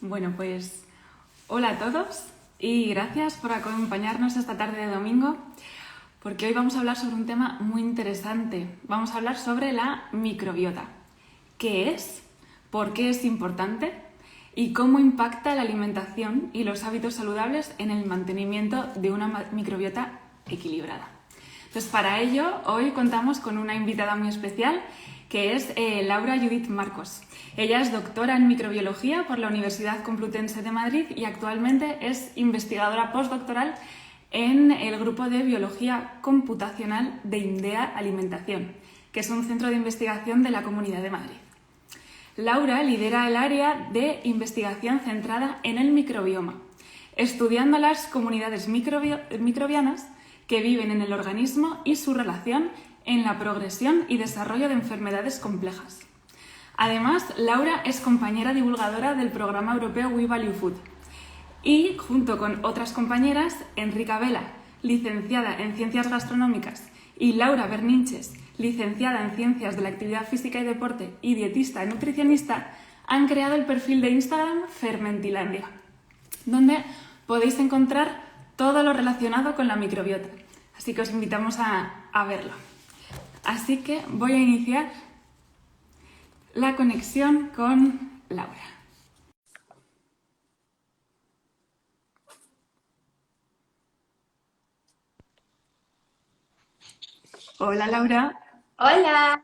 Bueno, pues hola a todos y gracias por acompañarnos esta tarde de domingo, porque hoy vamos a hablar sobre un tema muy interesante. Vamos a hablar sobre la microbiota. ¿Qué es? ¿Por qué es importante? ¿Y cómo impacta la alimentación y los hábitos saludables en el mantenimiento de una microbiota equilibrada? Entonces, para ello, hoy contamos con una invitada muy especial, que es Laura Judith Marcos. Ella es doctora en microbiología por la Universidad Complutense de Madrid y actualmente es investigadora postdoctoral en el grupo de biología computacional de INDEA Alimentación, que es un centro de investigación de la Comunidad de Madrid. Laura lidera el área de investigación centrada en el microbioma, estudiando las comunidades microbianas que viven en el organismo y su relación en la progresión y desarrollo de enfermedades complejas. Además, Laura es compañera divulgadora del programa europeo We Value Food y, junto con otras compañeras, Enrica Vela, licenciada en Ciencias Gastronómicas, y Laura Berninches, licenciada en Ciencias de la Actividad Física y Deporte y dietista y nutricionista, han creado el perfil de Instagram Fermentilandia, donde podéis encontrar todo lo relacionado con la microbiota. Así que os invitamos a verlo. Así que voy a iniciar la conexión con Laura. Hola, Laura. Hola,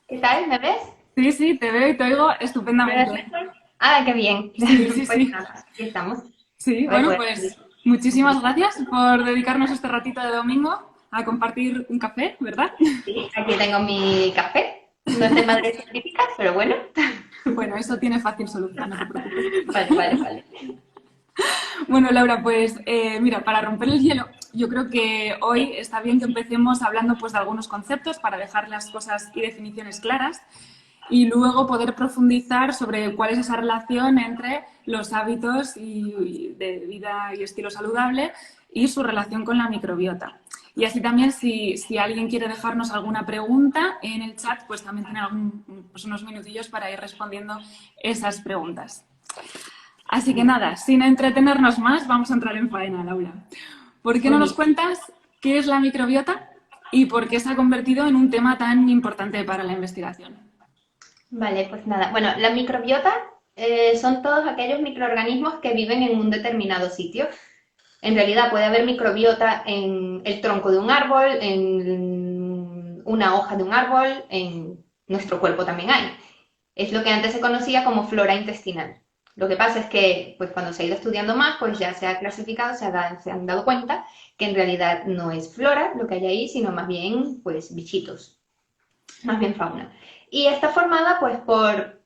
¿qué tal? ¿Me ves? Sí, te veo y te oigo ¿Me ves estupendamente. mejor? Ah, qué bien. Pues Sí. nada, aquí estamos. Sí, Voy a bueno, poder pues salir un muchísimas poquito. gracias por dedicarnos este ratito de domingo a compartir un café, ¿verdad? Sí, aquí tengo mi café. No es de madre científica, pero bueno. Bueno, eso tiene fácil solución, no te preocupes. Vale. Bueno, Laura, pues mira, para romper el hielo, yo creo que hoy está bien que empecemos hablando pues, de algunos conceptos para dejar las cosas y definiciones claras y luego poder profundizar sobre cuál es esa relación entre los hábitos de vida y estilo saludable y su relación con la microbiota. Y así también, si alguien quiere dejarnos alguna pregunta en el chat, pues también tener pues unos minutillos para ir respondiendo esas preguntas. Así que nada, sin entretenernos más, vamos a entrar en faena, Laura. ¿Por qué no Muy nos bien. cuentas qué es la microbiota y por qué se ha convertido en un tema tan importante para la investigación? Vale, pues nada. Bueno, la microbiota son todos aquellos microorganismos que viven en un determinado sitio. En realidad puede haber microbiota en el tronco de un árbol, en una hoja de un árbol, en nuestro cuerpo también hay. Es lo que antes se conocía como flora intestinal. Lo que pasa es que pues cuando se ha ido estudiando más, pues ya se ha clasificado, se han dado cuenta que en realidad no es flora lo que hay ahí, sino más bien pues bichitos, más bien fauna. Y está formada pues por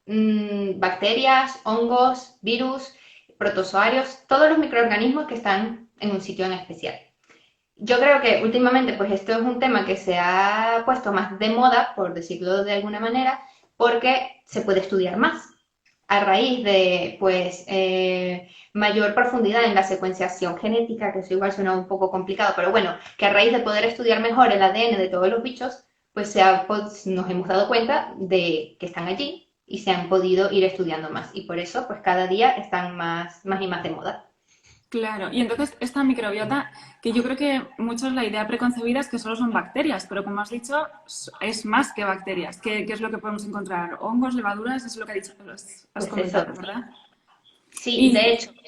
bacterias, hongos, virus, protozoarios, todos los microorganismos que están en un sitio en especial. Yo creo que últimamente pues esto es un tema que se ha puesto más de moda, por decirlo de alguna manera, porque se puede estudiar más a raíz de pues mayor profundidad en la secuenciación genética, que eso igual suena un poco complicado, pero bueno, que a raíz de poder estudiar mejor el ADN de todos los bichos, pues nos hemos dado cuenta de que están allí y se han podido ir estudiando más. Y por eso pues cada día están más y más de moda. Claro, y entonces esta microbiota, que yo creo que muchos la idea preconcebida es que solo son bacterias, pero como has dicho, es más que bacterias. ¿Qué es lo que podemos encontrar? Hongos, levaduras, es lo que has Pues eso. comentado, ¿verdad? Sí, de Y, hecho, no,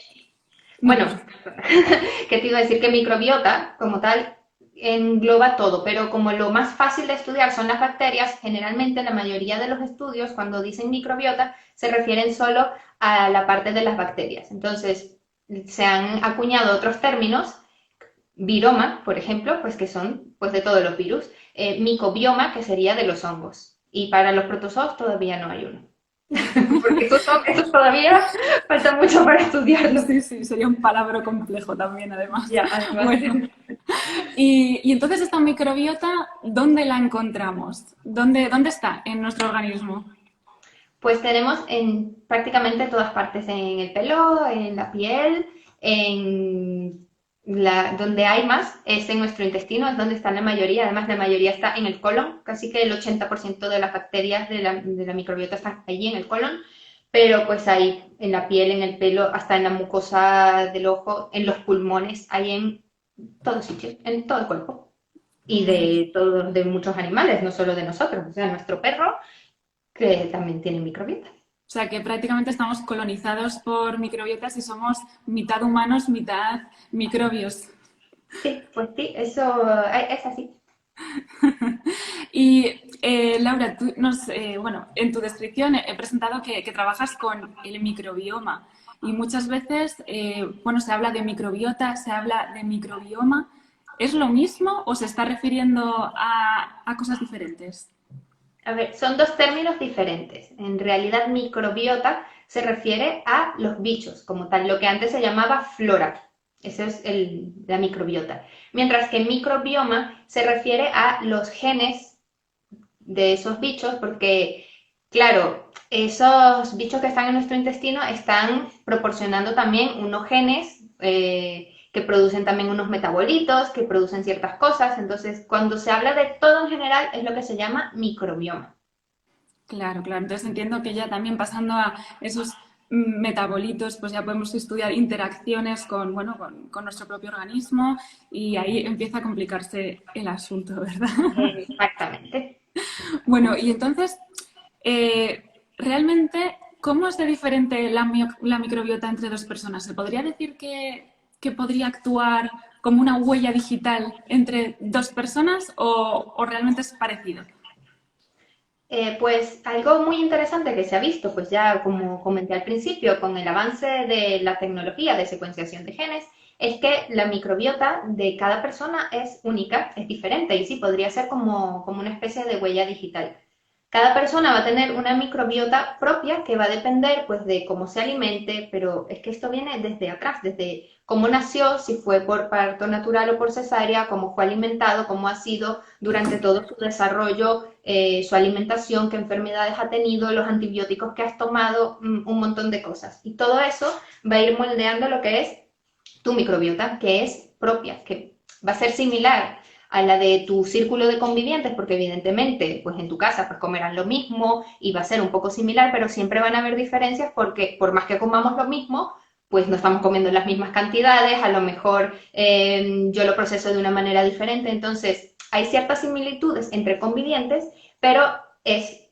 bueno, pues, que te iba a decir que microbiota, como tal, engloba todo, pero como lo más fácil de estudiar son las bacterias, generalmente la mayoría de los estudios, cuando dicen microbiota, se refieren solo a la parte de las bacterias. Entonces, se han acuñado otros términos, viroma, por ejemplo, pues que son pues de todos los virus, micobioma, que sería de los hongos. Y para los protozoos todavía no hay uno. Porque esos todavía falta mucho para estudiarlos. sí, sería un palabra complejo también, además. Ya, además. Bueno, y entonces esta microbiota, ¿dónde la encontramos? ¿Dónde está en nuestro organismo? Pues tenemos en prácticamente todas partes, en el pelo, en la piel, donde hay más es en nuestro intestino, es donde está la mayoría, además la mayoría está en el colon, casi que el 80% de las bacterias de la microbiota están allí en el colon, pero pues hay en la piel, en el pelo, hasta en la mucosa del ojo, en los pulmones, hay en todos sitios, en todo el cuerpo. Y Madre mía. de todos, de muchos animales, no solo de nosotros. O sea, nuestro perro, que también tiene microbiota. O sea que prácticamente estamos colonizados por microbiotas y somos mitad humanos, mitad microbios. Sí, pues sí, eso es así. Y Laura, bueno, en tu descripción he presentado que trabajas con el microbioma y muchas veces, bueno, se habla de microbiota, se habla de microbioma. ¿Es lo mismo o se está refiriendo a cosas diferentes? A ver, son dos términos diferentes. En realidad, microbiota se refiere a los bichos, como tal, lo que antes se llamaba flora. Eso es la microbiota. Mientras que microbioma se refiere a los genes de esos bichos, porque, claro, esos bichos que están en nuestro intestino están proporcionando también unos genes que producen también unos metabolitos, que producen ciertas cosas. Entonces, cuando se habla de todo en general, es lo que se llama microbioma. Claro, claro. Entonces entiendo que ya también pasando a esos metabolitos, pues ya podemos estudiar interacciones con, bueno, con nuestro propio organismo y ahí empieza a complicarse el asunto, ¿verdad? Exactamente. Bueno, y entonces, realmente, ¿cómo es de diferente la microbiota entre dos personas? ¿Se podría decir que podría actuar como una huella digital entre dos personas o realmente es parecido? Pues algo muy interesante que se ha visto, pues ya como comenté al principio, con el avance de la tecnología de secuenciación de genes, es que la microbiota de cada persona es única, es diferente y sí, podría ser como una especie de huella digital. Cada persona va a tener una microbiota propia que va a depender pues de cómo se alimente, pero es que esto viene desde atrás, desde cómo nació, si fue por parto natural o por cesárea, cómo fue alimentado, cómo ha sido durante todo su desarrollo, su alimentación, qué enfermedades ha tenido, los antibióticos que has tomado, un montón de cosas. Y todo eso va a ir moldeando lo que es tu microbiota, que es propia, que va a ser similar a la de tu círculo de convivientes, porque evidentemente, pues en tu casa pues comerán lo mismo y va a ser un poco similar, pero siempre van a haber diferencias porque por más que comamos lo mismo, pues no estamos comiendo las mismas cantidades, a lo mejor yo lo proceso de una manera diferente, entonces hay ciertas similitudes entre convivientes, pero es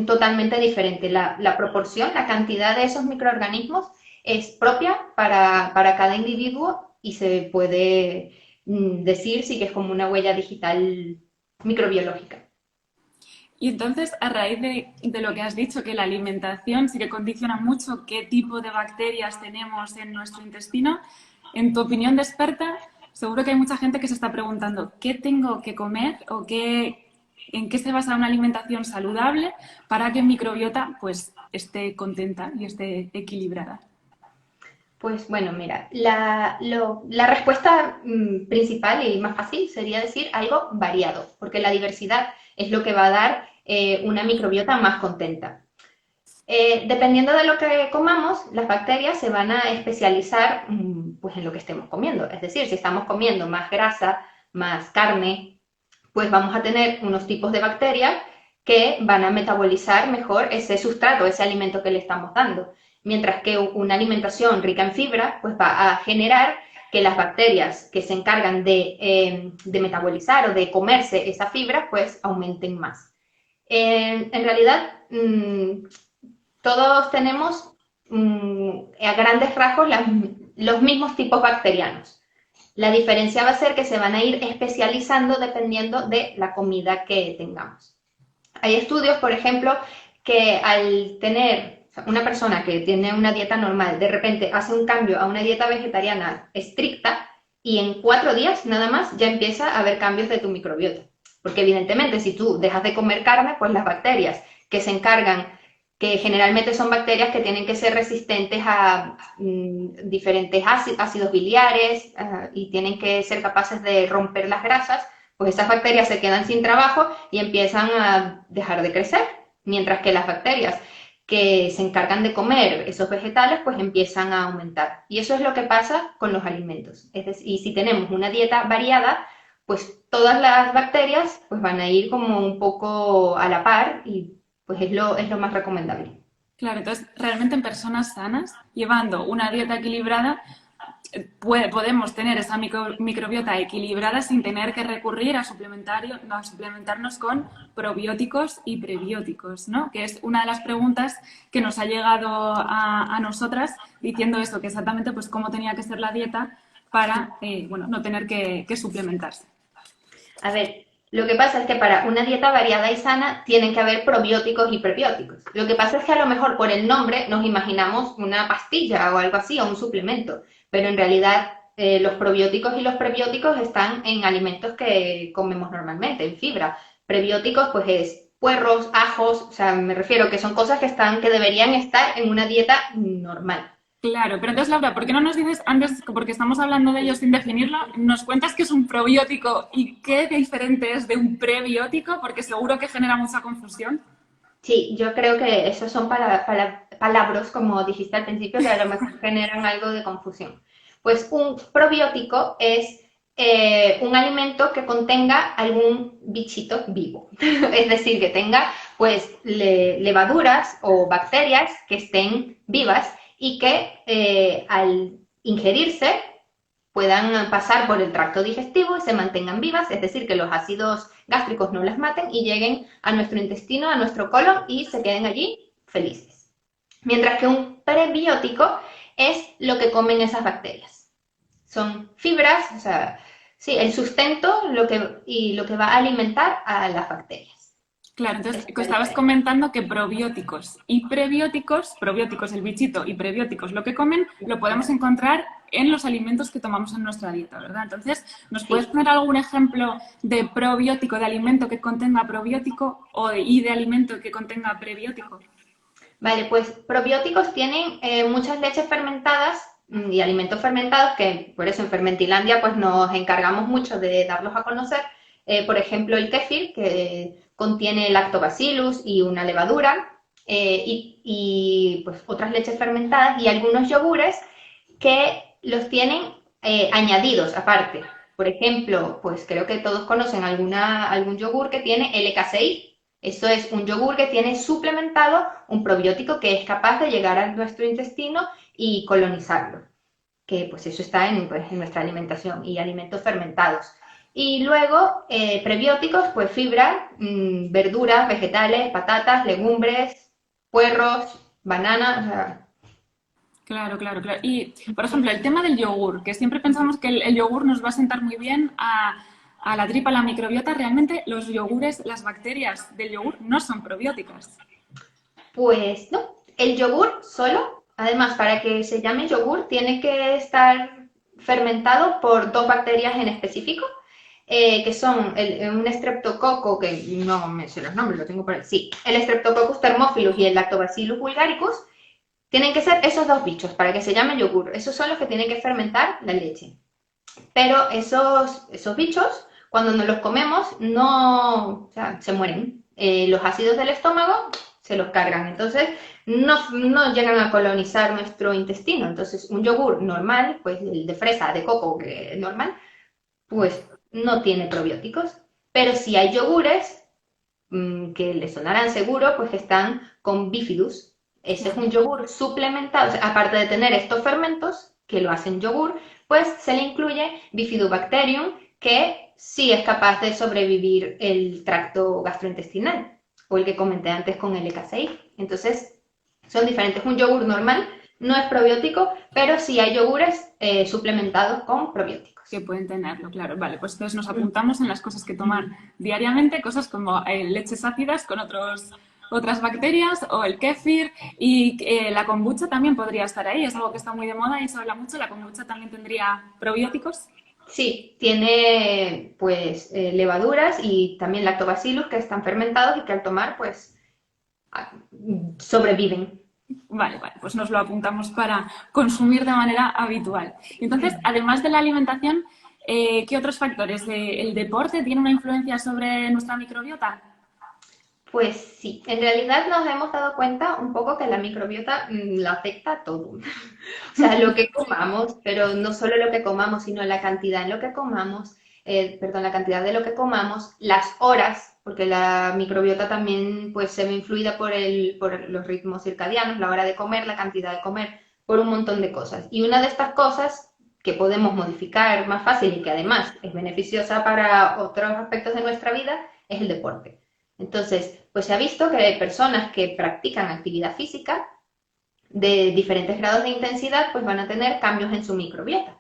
totalmente diferente. La proporción, la cantidad de esos microorganismos es propia para cada individuo y se puede decir sí que es como una huella digital microbiológica. Y entonces, a raíz de lo que has dicho, que la alimentación sí que condiciona mucho qué tipo de bacterias tenemos en nuestro intestino, en tu opinión de experta, seguro que hay mucha gente que se está preguntando qué tengo que comer o en qué se basa una alimentación saludable para que mi microbiota pues, esté contenta y esté equilibrada. Pues bueno, mira, la respuesta principal y más fácil sería decir algo variado, porque la diversidad es lo que va a dar una microbiota más contenta. Dependiendo de lo que comamos, las bacterias se van a especializar pues, en lo que estemos comiendo. Es decir, si estamos comiendo más grasa, más carne, pues vamos a tener unos tipos de bacterias que van a metabolizar mejor ese sustrato, ese alimento que le estamos dando. Mientras que una alimentación rica en fibra, pues va a generar que las bacterias que se encargan de metabolizar o de comerse esa fibra, pues aumenten más. En realidad, todos tenemos a grandes rasgos los mismos tipos bacterianos. La diferencia va a ser que se van a ir especializando dependiendo de la comida que tengamos. Hay estudios, por ejemplo, que al tener una persona que tiene una dieta normal, de repente hace un cambio a una dieta vegetariana estricta y en 4 días nada más ya empieza a haber cambios de tu microbiota. Porque evidentemente si tú dejas de comer carne, pues las bacterias que se encargan, que generalmente son bacterias que tienen que ser resistentes a diferentes ácidos biliares y tienen que ser capaces de romper las grasas, pues esas bacterias se quedan sin trabajo y empiezan a dejar de crecer, mientras que las bacterias que se encargan de comer esos vegetales, pues empiezan a aumentar. Y eso es lo que pasa con los alimentos. Es decir, y si tenemos una dieta variada, pues todas las bacterias pues van a ir como un poco a la par y pues es lo más recomendable. Claro, entonces realmente en personas sanas, llevando una dieta equilibrada, podemos tener esa microbiota equilibrada sin tener que recurrir a suplementarnos con probióticos y prebióticos, ¿no? Que es una de las preguntas que nos ha llegado a nosotras diciendo esto, que exactamente pues cómo tenía que ser la dieta para bueno, no tener que suplementarse. A ver, lo que pasa es que para una dieta variada y sana tienen que haber probióticos y prebióticos. Lo que pasa es que a lo mejor por el nombre nos imaginamos una pastilla o algo así, o un suplemento, pero en realidad los probióticos y los prebióticos están en alimentos que comemos normalmente, en fibra. Prebióticos pues es puerros, ajos, o sea, me refiero que son cosas que deberían estar en una dieta normal. Claro, pero entonces, Laura, ¿por qué no nos dices antes, porque estamos hablando de ello sin definirlo, nos cuentas qué es un probiótico y qué diferente es de un prebiótico? Porque seguro que genera mucha confusión. Sí, yo creo que esos son palabras, como dijiste al principio, que a lo mejor generan algo de confusión. Pues un probiótico es un alimento que contenga algún bichito vivo, es decir, que tenga pues levaduras o bacterias que estén vivas y que al ingerirse puedan pasar por el tracto digestivo y se mantengan vivas, es decir, que los ácidos gástricos no las maten y lleguen a nuestro intestino, a nuestro colon y se queden allí felices. Mientras que un prebiótico es lo que comen esas bacterias. Son fibras, o sea, sí, el sustento y lo que va a alimentar a las bacterias. Claro, entonces Esa es la estabas diferencia. comentando que probióticos y prebióticos, probióticos el bichito y prebióticos lo que comen, lo podemos encontrar en los alimentos que tomamos en nuestra dieta, ¿verdad? Entonces, ¿nos puedes Sí. poner algún ejemplo de probiótico, de alimento que contenga probiótico y de alimento que contenga prebiótico? Vale, pues probióticos tienen muchas leches fermentadas y alimentos fermentados que por eso en Fermentilandia pues nos encargamos mucho de darlos a conocer. Por ejemplo, el kéfir, que contiene lactobacillus y una levadura, pues otras leches fermentadas y algunos yogures que los tienen añadidos aparte. Por ejemplo, pues creo que todos conocen algún yogur que tiene LK6. Eso es un yogur que tiene suplementado un probiótico que es capaz de llegar a nuestro intestino y colonizarlo. Que pues eso está en nuestra alimentación y alimentos fermentados. Y luego, prebióticos, pues fibra, verduras, vegetales, patatas, legumbres, puerros, bananas, o sea, Claro, claro, claro. Y, por ejemplo, el tema del yogur, que siempre pensamos que el yogur nos va a sentar muy bien a la tripa, a la microbiota, realmente los yogures, las bacterias del yogur no son probióticas. pues no, el yogur solo, además para que se llame yogur, tiene que estar fermentado por dos bacterias en específico, que son un streptococo, que no me sé los nombres, lo tengo por ahí, sí, el Streptococcus thermophilus y el Lactobacillus bulgaricus, tienen que ser esos dos bichos para que se llame yogur, esos son los que tienen que fermentar la leche. Pero esos bichos, cuando nos los comemos, no, o sea, se mueren. Los ácidos del estómago se los cargan, entonces no llegan a colonizar nuestro intestino. Entonces, un yogur normal, pues el de fresa, de coco, que es normal, pues no tiene probióticos. Pero si hay yogures que le sonarán seguro, pues que están con bifidus. Ese es un yogur suplementado, o sea, aparte de tener estos fermentos que lo hacen yogur, pues se le incluye Bifidobacterium, que sí es capaz de sobrevivir el tracto gastrointestinal, o el que comenté antes con el EK6. Entonces, son diferentes. Un yogur normal no es probiótico, pero sí hay yogures suplementados con probióticos. Que pueden tenerlo, claro. Vale, pues entonces nos apuntamos en las cosas que tomar diariamente, cosas como leches ácidas con otras bacterias o el kéfir y la kombucha también podría estar ahí, es algo que está muy de moda y se habla mucho. La kombucha también tendría probióticos. Sí, tiene pues levaduras y también lactobacillus que están fermentados y que al tomar pues sobreviven. Vale, vale, pues nos lo apuntamos para consumir de manera habitual. Entonces, además de la alimentación, ¿qué otros factores? ¿El deporte tiene una influencia sobre nuestra microbiota? Pues sí, en realidad nos hemos dado cuenta un poco que la microbiota la afecta a todo. O sea, lo que comamos, pero no solo lo que comamos, sino la cantidad en lo que comamos, perdón, la cantidad de lo que comamos, las horas, porque la microbiota también pues, se ve influida por los ritmos circadianos, la hora de comer, la cantidad de comer, por un montón de cosas. Y una de estas cosas que podemos modificar más fácil y que además es beneficiosa para otros aspectos de nuestra vida es el deporte. Entonces, pues se ha visto que hay personas que practican actividad física de diferentes grados de intensidad, pues van a tener cambios en su microbiota.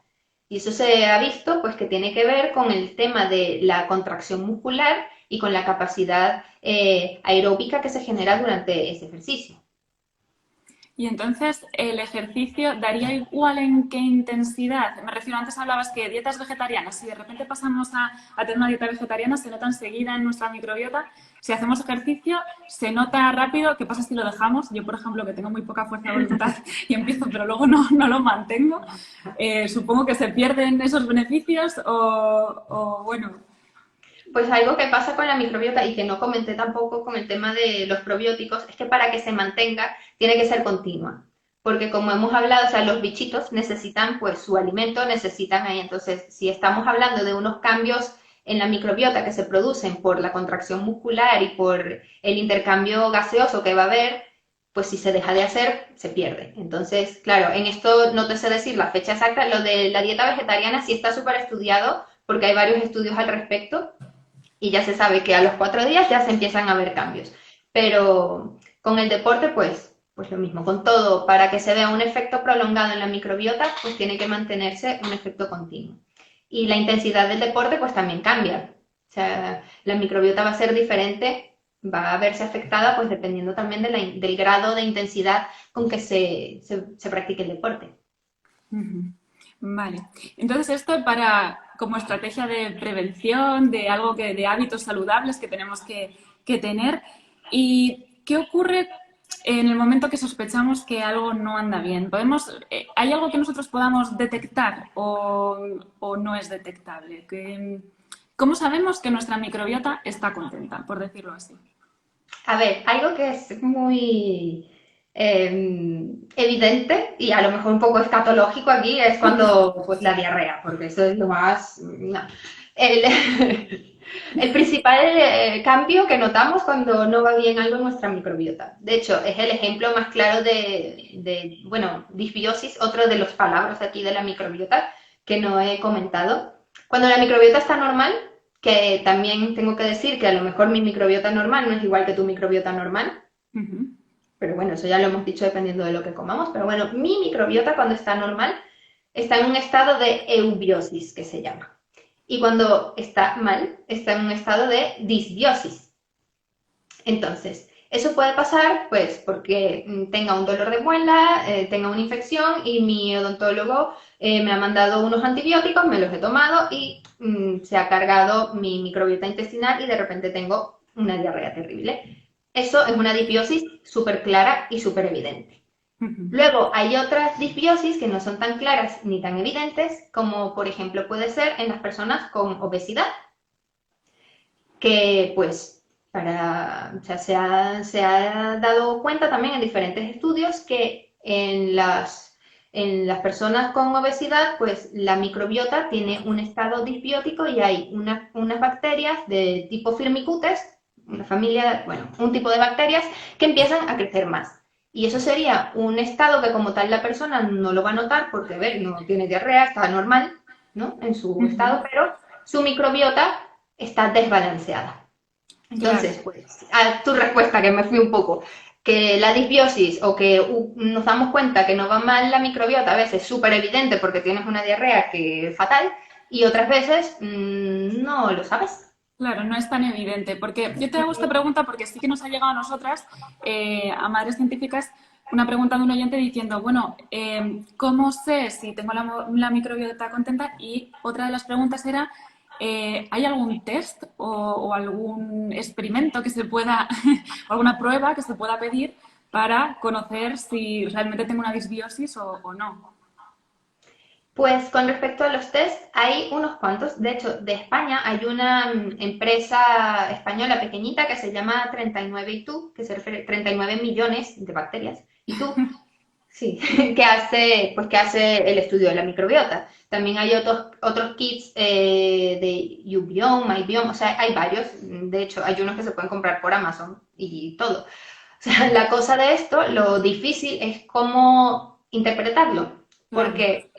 Y eso se ha visto pues que tiene que ver con el tema de la contracción muscular y con la capacidad aeróbica que se genera durante ese ejercicio. Y entonces, ¿el ejercicio daría igual en qué intensidad? Me refiero, antes hablabas que dietas vegetarianas, si de repente pasamos a tener una dieta vegetariana, se nota enseguida en nuestra microbiota. Si hacemos ejercicio, se nota rápido. ¿Qué pasa si lo dejamos? Yo, por ejemplo, que tengo muy poca fuerza de voluntad y empiezo, pero luego no lo mantengo. Supongo que se pierden esos beneficios o bueno. Pues algo que pasa con la microbiota y que no comenté tampoco con el tema de los probióticos es que para que se mantenga tiene que ser continua. Porque como hemos hablado, o sea, los bichitos necesitan pues su alimento, necesitan ahí. Entonces, si estamos hablando de unos cambios en la microbiota que se producen por la contracción muscular y por el intercambio gaseoso que va a haber, pues si se deja de hacer, se pierde. Entonces, claro, en esto no te sé decir la fecha exacta. Lo de la dieta vegetariana sí está súper estudiado porque hay varios estudios al respecto y ya se sabe que a los 4 días ya se empiezan a ver cambios. Pero con el deporte, pues lo mismo, con todo, para que se vea un efecto prolongado en la microbiota, pues tiene que mantenerse un efecto continuo. Y la intensidad del deporte, pues también cambia. O sea, la microbiota va a ser diferente, va a verse afectada, pues dependiendo también del grado de intensidad con que se practique el deporte. Vale. Entonces, esto como estrategia de prevención, de algo de hábitos saludables que tenemos que tener. ¿Y qué ocurre en el momento que sospechamos que algo no anda bien? ¿Hay algo que nosotros podamos detectar o no es detectable? ¿Cómo sabemos que nuestra microbiota está contenta, por decirlo así? A ver, algo que es muy evidente y a lo mejor un poco escatológico aquí es cuando pues la diarrea, porque eso es lo más... no. El, el principal cambio que notamos cuando no va bien algo en nuestra microbiota. De hecho, es el ejemplo más claro bueno, disbiosis, otro de los palabras aquí de la microbiota que no he comentado. Cuando la microbiota está normal, que también tengo que decir que a lo mejor mi microbiota normal no es igual que tu microbiota normal, pero bueno, eso ya lo hemos dicho dependiendo de lo que comamos, pero bueno, mi microbiota cuando está normal está en un estado de eubiosis, que se llama. Y cuando está mal, está en un estado de disbiosis. Entonces, eso puede pasar pues porque tenga un dolor de muela, tenga una infección y mi odontólogo me ha mandado unos antibióticos, me los he tomado y se ha cargado mi microbiota intestinal y de repente tengo una diarrea terrible. Eso es una disbiosis súper clara y súper evidente. Luego hay otras disbiosis que no son tan claras ni tan evidentes, como por ejemplo puede ser en las personas con obesidad, que pues o sea, se ha dado cuenta también en diferentes estudios que en las personas con obesidad, pues la microbiota tiene un estado disbiótico y hay unas bacterias de tipo Firmicutes, una familia, bueno, un tipo de bacterias que empiezan a crecer más. Y eso sería un estado que como tal la persona no lo va a notar porque, a ver, no tiene diarrea, está normal, ¿no? En su estado, pero su microbiota está desbalanceada. Claro. Entonces, pues, a tu respuesta, que me fui un poco, que la disbiosis o que nos damos cuenta que no va mal la microbiota, a veces es súper evidente porque tienes una diarrea que es fatal y otras veces no lo sabes. Claro, no es tan evidente, porque yo te hago esta pregunta porque sí que nos ha llegado a nosotras, a Madres Científicas, una pregunta de un oyente diciendo, bueno, ¿cómo sé si tengo la microbiota contenta? Y otra de las preguntas era, ¿hay algún test o algún experimento que se pueda, o alguna prueba que se pueda pedir para conocer si realmente tengo una disbiosis o no? Pues con respecto a los test, hay unos cuantos. De hecho, de España hay una empresa española pequeñita que se llama 39 y tú, que se refiere a 39 millones de bacterias. Y tú, sí, que hace el estudio de la microbiota. También hay otros kits de Ubiome, MyBiome, o sea, hay varios. De hecho, hay unos que se pueden comprar por Amazon y todo. O sea, la cosa de esto, lo difícil es cómo interpretarlo, Claro. porque,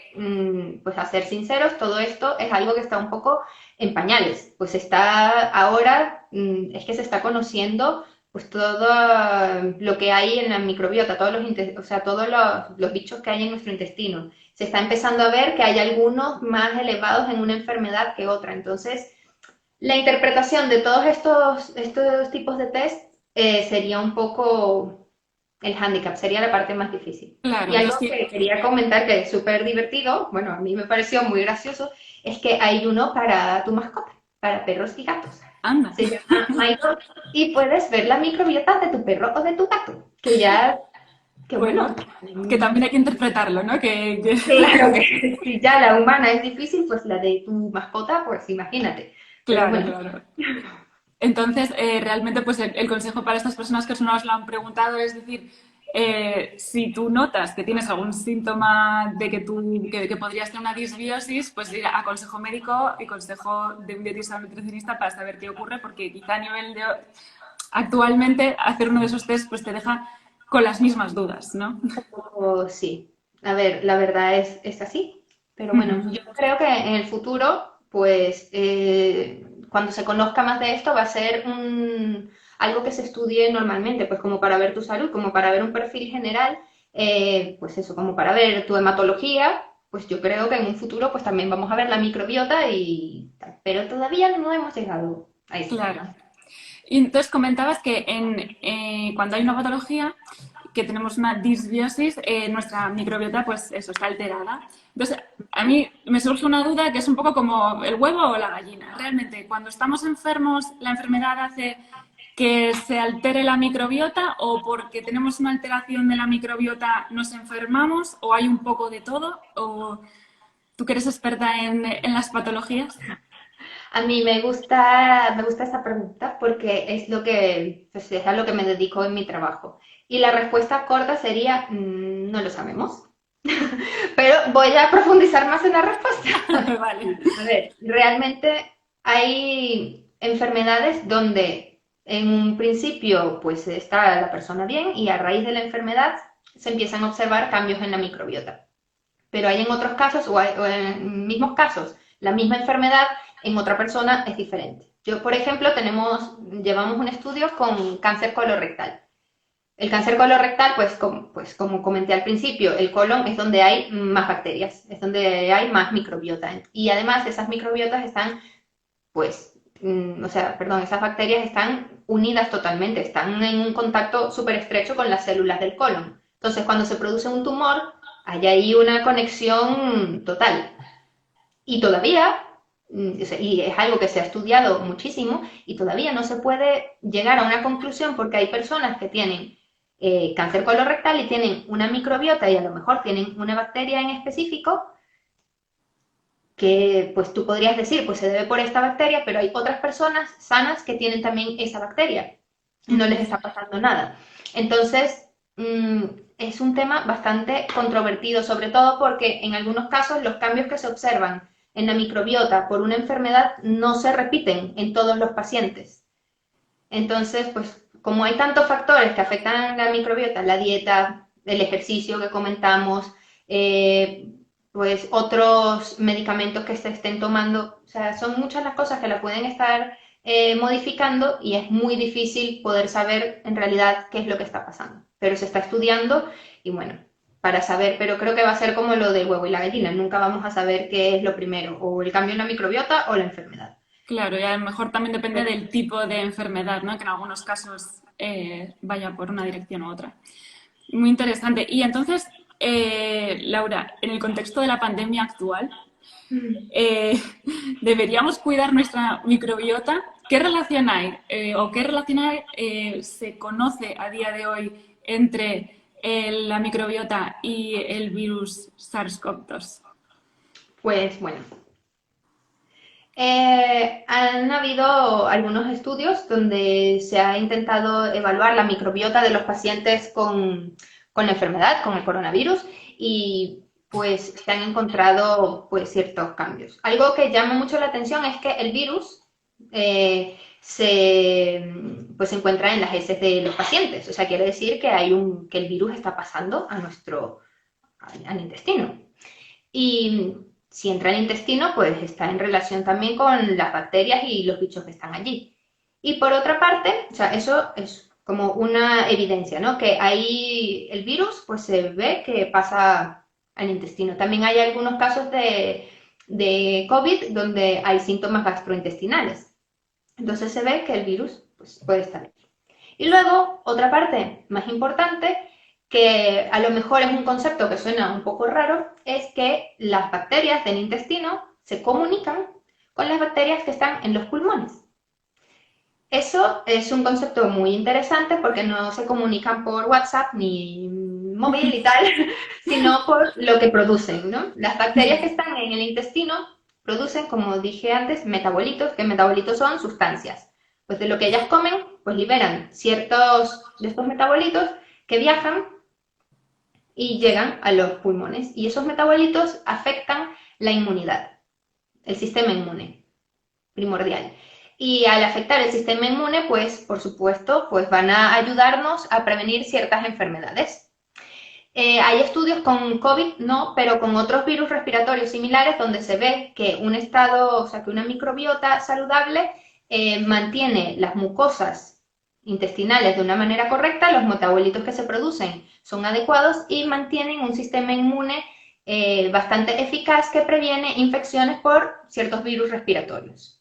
pues a ser sinceros, todo esto es algo que está un poco en pañales. Pues está ahora, es que se está conociendo pues todo lo que hay en la microbiota, o sea, todos los bichos que hay en nuestro intestino. Se está empezando a ver que hay algunos más elevados en una enfermedad que otra. Entonces, la interpretación de todos estos tipos de test sería un poco el hándicap, sería la parte más difícil. Claro, Y yo algo sí. que quería comentar que es súper divertido, bueno, a mí me pareció muy gracioso, es que hay uno para tu mascota, para perros y gatos. Anda. Se llama MyDog y puedes ver la microbiota de tu perro o de tu gato, que ya, que bueno, Bueno, que también hay que interpretarlo, ¿no? claro que si ya la humana es difícil, pues la de tu mascota, pues imagínate. Pero Claro, bueno, claro. Entonces, realmente, pues el consejo para estas personas que nos lo han preguntado es decir, si tú notas que tienes algún síntoma de que podrías tener una disbiosis, pues ir a consejo médico y consejo de un dietista o nutricionista para saber qué ocurre, porque quizá a nivel de actualmente hacer uno de esos test pues te deja con las mismas dudas, ¿no? sí. A ver, la verdad es así. Pero bueno, Ujú. yo creo que en el futuro, pues cuando se conozca más de esto, va a ser algo que se estudie normalmente, pues como para ver tu salud, como para ver un perfil general, pues eso, como para ver tu hematología, pues yo creo que en un futuro pues también vamos a ver la microbiota y tal. Pero todavía no hemos llegado a eso. Claro. Y entonces comentabas que cuando hay una patología, que tenemos una disbiosis, nuestra microbiota, pues eso, está alterada. Entonces, a mí me surge una duda que es un poco como el huevo o la gallina. Realmente, cuando estamos enfermos, ¿la enfermedad hace que se altere la microbiota o porque tenemos una alteración de la microbiota nos enfermamos o hay un poco de todo? ¿O tú que eres experta en las patologías? A mí me gusta esa pregunta porque es lo que, pues, es a lo que me dedico en mi trabajo. Y la respuesta corta sería, no lo sabemos. Pero voy a profundizar más en la respuesta. Vale. A ver, realmente hay enfermedades donde en un principio pues está la persona bien y a raíz de la enfermedad se empiezan a observar cambios en la microbiota. Pero hay en otros casos, o en mismos casos, la misma enfermedad en otra persona es diferente. Yo, por ejemplo, llevamos un estudio con cáncer colorectal. El cáncer colorectal, pues como comenté al principio, el colon es donde hay más bacterias, es donde hay más microbiota. Y además esas microbiotas están, pues, o sea, perdón, esas bacterias están unidas totalmente, están en un contacto súper estrecho con las células del colon. Entonces, cuando se produce un tumor, hay ahí una conexión total. Y todavía, y es algo que se ha estudiado muchísimo, y todavía no se puede llegar a una conclusión porque hay personas que tienen cáncer colorectal y tienen una microbiota y a lo mejor tienen una bacteria en específico que pues tú podrías decir, pues se debe por esta bacteria, pero hay otras personas sanas que tienen también esa bacteria y no les está pasando nada. Entonces, es un tema bastante controvertido, sobre todo porque en algunos casos los cambios que se observan en la microbiota por una enfermedad no se repiten en todos los pacientes. Entonces, pues como hay tantos factores que afectan a la microbiota, la dieta, el ejercicio que comentamos, eh, pues otros medicamentos que se estén tomando, o sea, son muchas las cosas que la pueden estar modificando y es muy difícil poder saber en realidad qué es lo que está pasando. Pero se está estudiando y bueno, para saber, pero creo que va a ser como lo del huevo y la gallina, nunca vamos a saber qué es lo primero, o el cambio en la microbiota o la enfermedad. Claro, y a lo mejor también depende del tipo de enfermedad, ¿no? Que en algunos casos vaya por una dirección u otra. Muy interesante. Y entonces, Laura, en el contexto de la pandemia actual, eh, ¿deberíamos cuidar nuestra microbiota? ¿Qué relación hay o qué relación se conoce a día de hoy entre la microbiota y el virus SARS-CoV-2? Pues bueno, han habido algunos estudios donde se ha intentado evaluar la microbiota de los pacientes con la enfermedad, con el coronavirus, y pues se han encontrado pues ciertos cambios. Algo que llama mucho la atención es que el virus pues, se encuentra en las heces de los pacientes. O sea, quiere decir que que el virus está pasando al intestino. Y si entra al intestino, pues está en relación también con las bacterias y los bichos que están allí. Y por otra parte, o sea, eso es como una evidencia, ¿no? Que ahí el virus, pues se ve que pasa al intestino. También hay algunos casos de COVID donde hay síntomas gastrointestinales. Entonces se ve que el virus pues, puede estar ahí. Y luego, otra parte más importante, que a lo mejor es un concepto que suena un poco raro, es que las bacterias del intestino se comunican con las bacterias que están en los pulmones. Eso es un concepto muy interesante porque no se comunican por WhatsApp ni móvil y tal, sino por lo que producen, ¿no? Las bacterias que están en el intestino producen, como dije antes, metabolitos, que metabolitos son sustancias. Pues de lo que ellas comen, pues liberan ciertos de estos metabolitos que viajan y llegan a los pulmones. Y esos metabolitos afectan la inmunidad, el sistema inmune primordial. Y al afectar el sistema inmune, pues, por supuesto, pues van a ayudarnos a prevenir ciertas enfermedades. Hay estudios con COVID, no, pero con otros virus respiratorios similares donde se ve que un estado, o sea, que una microbiota saludable mantiene las mucosas intestinales de una manera correcta, los metabolitos que se producen son adecuados y mantienen un sistema inmune bastante eficaz que previene infecciones por ciertos virus respiratorios.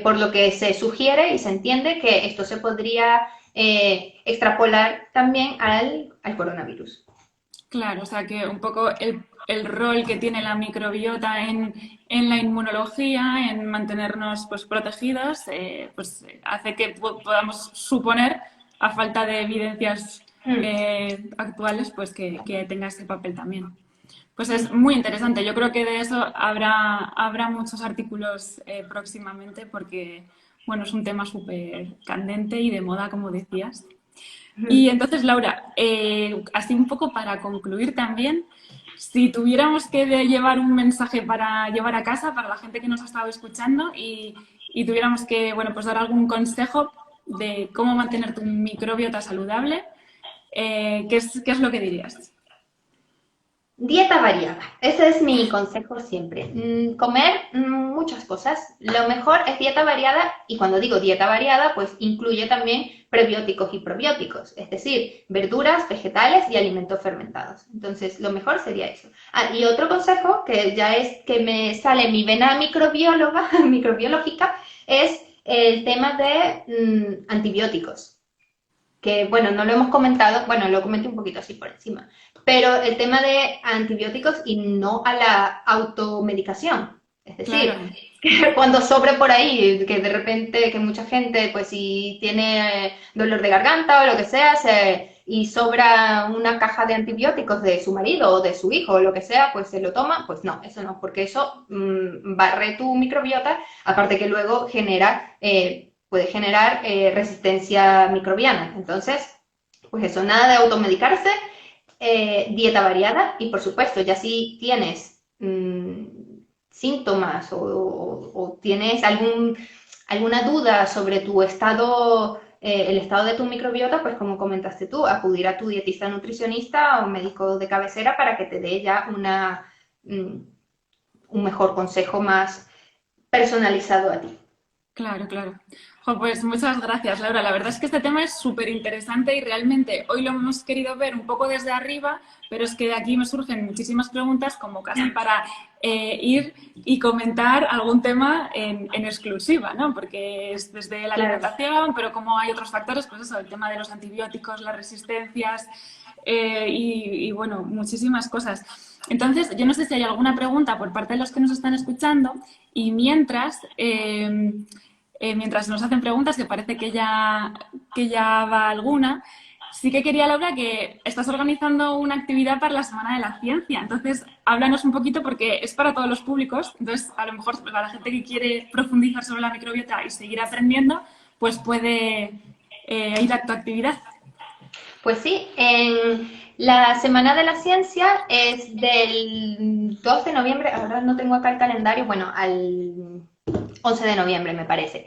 Por lo que se sugiere y se entiende que esto se podría extrapolar también al coronavirus. Claro, o sea que un poco el rol que tiene la microbiota en la inmunología, en mantenernos pues, protegidos, pues hace que podamos suponer, a falta de evidencias actuales, pues que tenga ese papel también. Pues es muy interesante. Yo creo que de eso habrá muchos artículos próximamente porque, bueno, es un tema súper candente y de moda, como decías. Y entonces, Laura, así un poco para concluir también, si tuviéramos que llevar un mensaje para llevar a casa para la gente que nos ha estado escuchando y tuviéramos que, bueno, pues dar algún consejo de cómo mantener tu microbiota saludable, ¿qué es lo que dirías? Dieta variada, ese es mi consejo siempre. Comer muchas cosas. Lo mejor es dieta variada y cuando digo dieta variada, pues incluye también prebióticos y probióticos, es decir, verduras, vegetales y alimentos fermentados. Entonces, lo mejor sería eso. Ah, y otro consejo, que ya es que me sale mi vena microbióloga, microbiológica, es el tema de antibióticos. Que bueno, no lo hemos comentado, bueno, lo comenté un poquito así por encima, pero el tema de antibióticos y no a la automedicación. Es decir, Claro. que cuando sobre por ahí, que de repente, que mucha gente, pues si tiene dolor de garganta o lo que sea, y sobra una caja de antibióticos de su marido o de su hijo o lo que sea, pues se lo toma, pues no, eso no, porque eso barre tu microbiota, aparte que luego puede generar resistencia microbiana. Entonces, pues eso, nada de automedicarse, dieta variada y por supuesto, ya si tienes síntomas o tienes alguna duda sobre tu estado, el estado de tu microbiota, pues como comentaste tú, acudir a tu dietista nutricionista o médico de cabecera para que te dé ya un mejor consejo más personalizado a ti. Claro, claro. Jo, pues muchas gracias, Laura. La verdad es que este tema es súper interesante y realmente hoy lo hemos querido ver un poco desde arriba, pero es que de aquí me surgen muchísimas preguntas como casi para ir y comentar algún tema en exclusiva, ¿no? Porque es desde la alimentación, pero como hay otros factores, pues eso, el tema de los antibióticos, las resistencias y bueno, muchísimas cosas. Entonces, yo no sé si hay alguna pregunta por parte de los que nos están escuchando y mientras nos hacen preguntas, que parece que ya va alguna, sí que quería, Laura, que estás organizando una actividad para la Semana de la Ciencia. Entonces, háblanos un poquito porque es para todos los públicos. Entonces, a lo mejor para la gente que quiere profundizar sobre la microbiota y seguir aprendiendo, pues puede ir a tu actividad. Pues sí, en la Semana de la Ciencia es del 2 de noviembre, ahora no tengo acá el calendario, bueno, al 11 de noviembre me parece.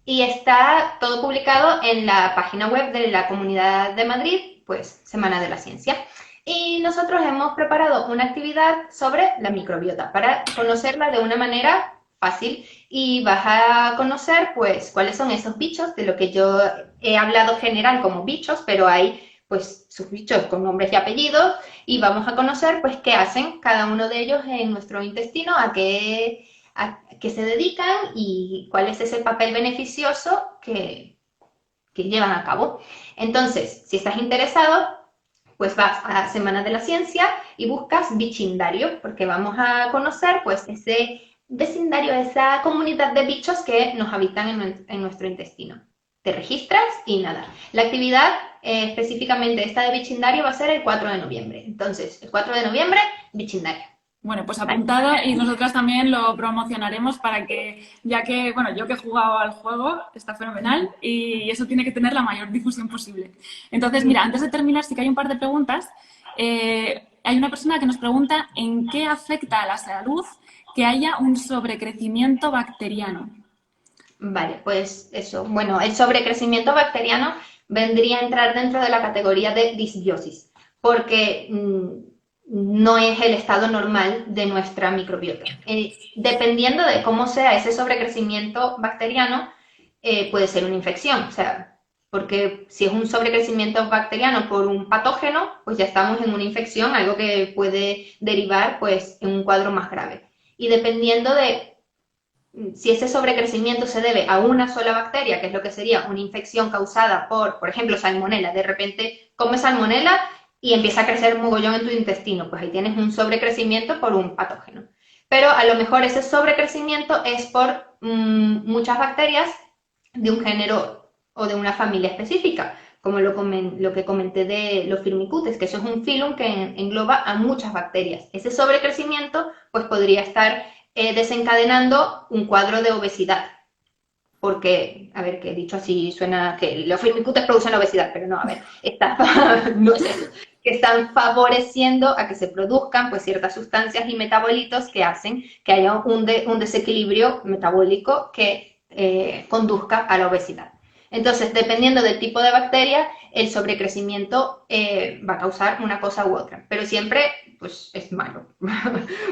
Y está todo publicado en la página web de la Comunidad de Madrid, pues Semana de la Ciencia. Y nosotros hemos preparado una actividad sobre la microbiota para conocerla de una manera fácil y vas a conocer pues cuáles son esos bichos, de lo que yo he hablado general como bichos, pero hay pues sus bichos con nombres y apellidos y vamos a conocer pues qué hacen cada uno de ellos en nuestro intestino, a qué se dedican y cuál es ese papel beneficioso que llevan a cabo. Entonces, si estás interesado, pues vas a Semana de la Ciencia y buscas bichindario, porque vamos a conocer pues ese vecindario, esa comunidad de bichos que nos habitan en nuestro intestino. Te registras y nada. La actividad específicamente esta de bichindario va a ser el 4 de noviembre. Entonces, el 4 de noviembre, bichindario. Bueno, pues Vale. apuntada y nosotras también lo promocionaremos para que, ya que, bueno, yo que he jugado al juego, está fenomenal y eso tiene que tener la mayor difusión posible. Entonces, mira, antes de terminar, sí que hay un par de preguntas. Hay una persona que nos pregunta en qué afecta a la salud que haya un sobrecrecimiento bacteriano. Vale, pues eso. Bueno, el sobrecrecimiento bacteriano vendría a entrar dentro de la categoría de disbiosis, porque no es el estado normal de nuestra microbiota. Dependiendo de cómo sea ese sobrecrecimiento bacteriano, puede ser una infección, o sea, porque si es un sobrecrecimiento bacteriano por un patógeno, pues ya estamos en una infección, algo que puede derivar pues en un cuadro más grave. Y dependiendo de si ese sobrecrecimiento se debe a una sola bacteria, que es lo que sería una infección causada por ejemplo, salmonela, de repente comes salmonela y empieza a crecer un mogollón en tu intestino, pues ahí tienes un sobrecrecimiento por un patógeno. Pero a lo mejor ese sobrecrecimiento es por muchas bacterias de un género o de una familia específica, como lo que comenté de los firmicutes, que eso es un filum que engloba a muchas bacterias. Ese sobrecrecimiento pues podría estar desencadenando un cuadro de obesidad. Porque, a ver, que dicho así suena que los firmicutes producen obesidad, pero no, a ver, no es eso, que están favoreciendo a que se produzcan pues ciertas sustancias y metabolitos que hacen que haya un desequilibrio metabólico que conduzca a la obesidad. Entonces, dependiendo del tipo de bacteria, el sobrecrecimiento va a causar una cosa u otra, pero siempre pues es malo,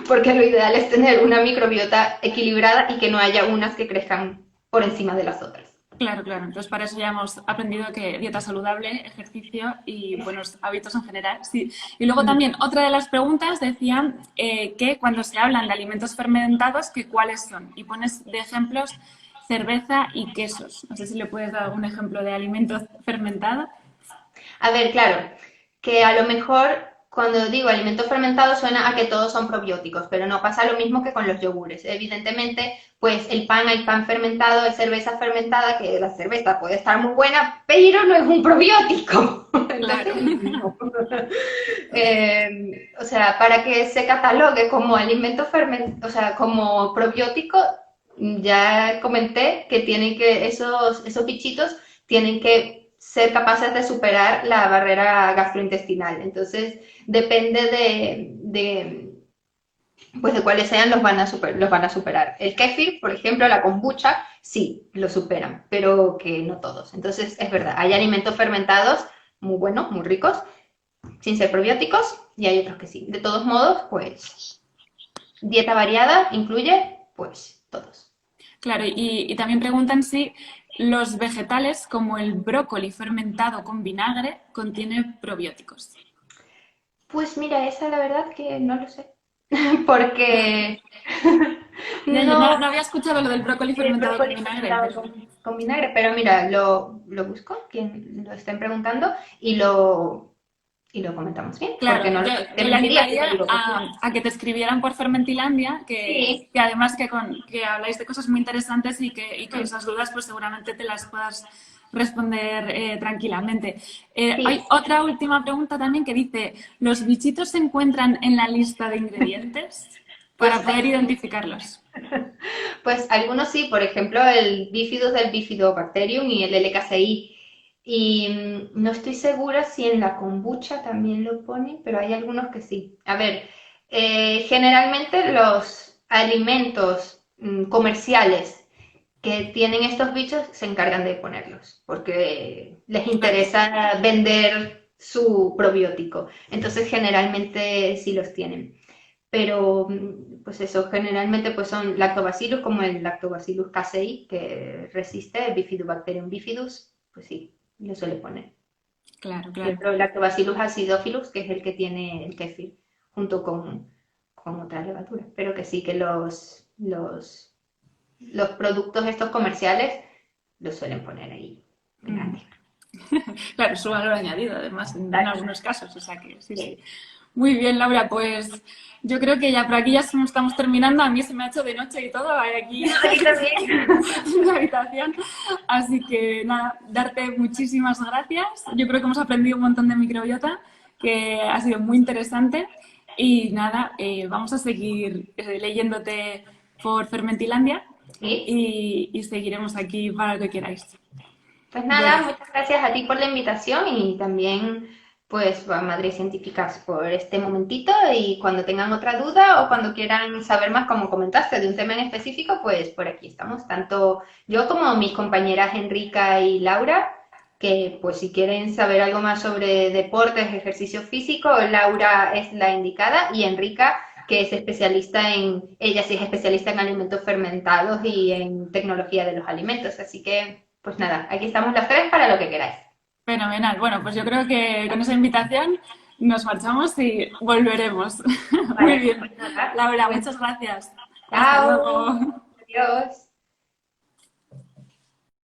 porque lo ideal es tener una microbiota equilibrada y que no haya unas que crezcan por encima de las otras. Claro, claro. Entonces, para eso ya hemos aprendido que dieta saludable, ejercicio y buenos hábitos en general. Sí. Y luego también, otra de las preguntas decía que cuando se hablan de alimentos fermentados, que cuáles son. Y pones de ejemplos cerveza y quesos. No sé si le puedes dar algún ejemplo de alimento fermentado. A ver, claro, que a lo mejor cuando digo alimentos fermentados suena a que todos son probióticos, pero no pasa lo mismo que con los yogures. Evidentemente, pues hay pan fermentado, hay cerveza fermentada, que la cerveza puede estar muy buena, pero no es un probiótico. Claro. No. O sea, para que se catalogue como alimento fermentado, o sea, como probiótico, ya comenté que esos bichitos tienen que ser capaces de superar la barrera gastrointestinal. Entonces, depende pues de cuáles sean, los van a superar. El kéfir, por ejemplo, la kombucha, sí, lo superan, pero que no todos. Entonces, es verdad, hay alimentos fermentados muy buenos, muy ricos, sin ser probióticos, y hay otros que sí. De todos modos, pues, dieta variada incluye, pues, todos. Claro, y también preguntan si los vegetales, como el brócoli fermentado con vinagre, contiene probióticos. Pues mira, esa la verdad que no lo sé. Porque Ya, yo no, no no había escuchado lo del brócoli el fermentado con brócoli vinagre, fermentado pero con vinagre, pero mira, lo busco, quien lo estén preguntando, y lo comentamos bien, porque claro, no yo, te yo le mentiría si te animaría digo que sí. a que te escribieran por Fermentilandia, Sí. que además que habláis de cosas muy interesantes y que Mm. esas dudas pues seguramente te las puedas responder tranquilamente. Sí. Hay otra última pregunta también que dice, ¿los bichitos se encuentran en la lista de ingredientes para Pues, poder identificarlos? pues algunos sí, por ejemplo, el Bifidus del Bifidobacterium y el LKCI. Y no estoy segura si en la kombucha también lo pone, pero hay algunos que sí. A ver, generalmente los alimentos comerciales que tienen estos bichos se encargan de ponerlos, porque les Claro, interesa vender su probiótico. Entonces, generalmente sí los tienen. Pero, pues eso, generalmente pues son lactobacillus, como el Lactobacillus casei, que resiste, Bifidobacterium bifidus, pues sí, lo suele poner. claro, Y claro. otro Lactobacillus acidophilus, que es el que tiene el kéfir, junto con otra levadura. Pero que sí, que los productos estos comerciales los suelen poner ahí, Mm. grande. Claro, su valor añadido, además, en Exacto. algunos casos, o sea que sí, sí. Sí. Muy bien, Laura, pues yo creo que ya por aquí ya estamos terminando. A mí se me ha hecho de noche y todo, hay aquí Aquí también. en la habitación. Así que nada, darte muchísimas gracias. Yo creo que hemos aprendido un montón de microbiota, que ha sido muy interesante. Y nada, vamos a seguir leyéndote por Fermentilandia Sí. y seguiremos aquí para lo que queráis. Pues Bueno, nada, muchas gracias a ti por la invitación y también pues a Madrid Científicas por este momentito y cuando tengan otra duda o cuando quieran saber más, como comentaste, de un tema en específico, pues por aquí estamos, tanto yo como mis compañeras Enrica y Laura, que pues si quieren saber algo más sobre deportes, ejercicio físico, Laura es la indicada y Enrica que es especialista ella sí es especialista en alimentos fermentados y en tecnología de los alimentos, así que pues nada, aquí estamos las tres para lo que queráis. fenomenal. Bueno, pues yo creo que con esa invitación nos marchamos y volveremos. Muy Vale, bien. pues nada, Laura, pues muchas gracias. Hasta chao, luego. adiós.